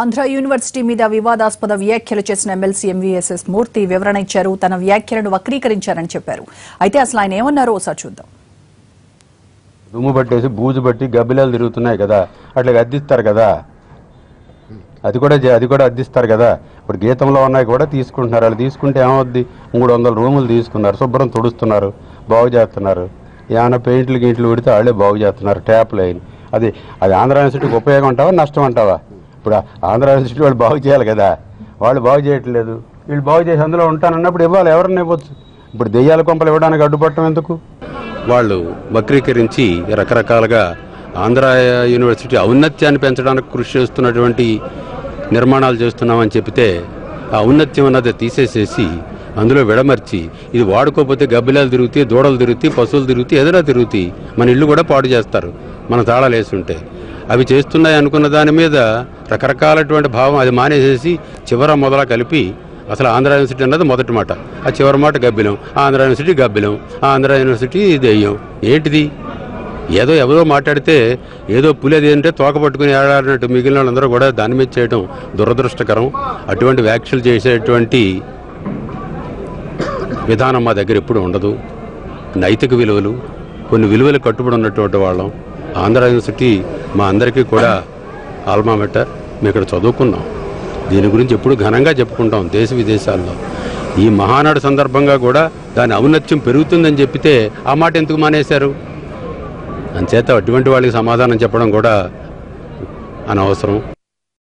Andhra university మీద వివాదాస్పద వ్యాఖ్యలు చేసిన ఎమ్మెల్సీ ఎంవీఎస్ఎస్ మూర్తి వివరణ ఇచ్చారు. తన వ్యాఖ్యలను వక్రీకరించారని చెప్పారు. అయితే అసలు ఆయన ఏమన్నారో ఒకసారి చూద్దాం. దుమ్ము పట్టేసి బూజు పట్టి గబ్బిలాలు తిరుగుతున్నాయి కదా, అట్లా అద్దిస్తారు కదా, అది కూడా అద్దిస్తారు కదా. ఇప్పుడు గీతంలో ఉన్నాయి కూడా తీసుకుంటున్నారు. వాళ్ళు తీసుకుంటే ఏమవుద్ది, 300 రూములు తీసుకున్నారు, శుభ్రం తుడుస్తున్నారు, బాగు చేస్తున్నారు. ఏమైనా పెయింట్లు గీంట్లు పెడితే వాళ్ళే బాగు చేస్తున్నారు. ట్యాప్ లైన్ అది ఆంధ్ర యూనివర్సిటీకి ఉపయోగం అంటావా నష్టం అంటావా? ఇప్పుడు ఆంధ్ర యూనివర్సిటీ వాళ్ళు బాగు చేయాలి కదా, వాళ్ళు బాగు చేయట్లేదు. వీళ్ళు బాగు చేసి అందులో ఉంటానన్నప్పుడు ఇవ్వాలి, ఎవరిని ఇవ్వచ్చు. ఇప్పుడు దెయ్యాల కొంపలు ఇవ్వడానికి అడ్డుపడటం ఎందుకు? వాళ్ళు వక్రీకరించి రకరకాలుగా ఆంధ్ర యూనివర్సిటీ ఔన్నత్యాన్ని పెంచడానికి కృషి చేస్తున్నటువంటి నిర్మాణాలు చేస్తున్నామని చెప్తే ఆ ఔన్నత్యం అన్నది తీసేసేసి అందులో విడమర్చి ఇది వాడుకోకపోతే గబ్బిలాలు తిరుగుతాయి, దూడలు తిరుగుతాయి, పశువులు తిరుగుతాయి, ఏదైనా తిరుగుతాయి, మన ఇల్లు కూడా పాడు చేస్తారు మన తాళాలు వేస్తుంటే. అవి చేస్తున్నాయి అనుకున్న దాని మీద రకరకాలటువంటి భావం అది మానేసేసి చివర మొదల కలిపి అసలు ఆంధ్ర యూనివర్సిటీ అన్నది మొదటి మాట, ఆ చివరి మాట గబ్బిలం, ఆంధ్ర యూనివర్సిటీ గబ్బిలం, ఆంధ్ర యూనివర్సిటీ దెయ్యం. ఏంటిది? ఏదో ఎవరో మాట్లాడితే ఏదో పులి అది అంటే తోక పట్టుకుని ఏడాడినట్టు మిగిలిన వాళ్ళందరూ కూడా దాని మీద చేయడం దురదృష్టకరం. అటువంటి వ్యాఖ్యలు చేసేటువంటి విధానం మా దగ్గర ఎప్పుడు ఉండదు. నైతిక విలువలు, కొన్ని విలువలు కట్టుబడి ఉన్నటువంటి వాళ్ళం. ఆంధ్ర యూనివర్సిటీ మా అందరికీ కూడా ఆల్మా మెటర్. మేము ఇక్కడ చదువుకున్నాం, దీని గురించి ఎప్పుడు ఘనంగా చెప్పుకుంటాం దేశ విదేశాల్లో. ఈ మహానాడు సందర్భంగా కూడా దాని ఔన్నత్యం పెరుగుతుందని చెప్పితే ఆ మాట ఎందుకు మానేశారు? అంచేత అటువంటి వాళ్ళకి సమాధానం చెప్పడం కూడా అనవసరం.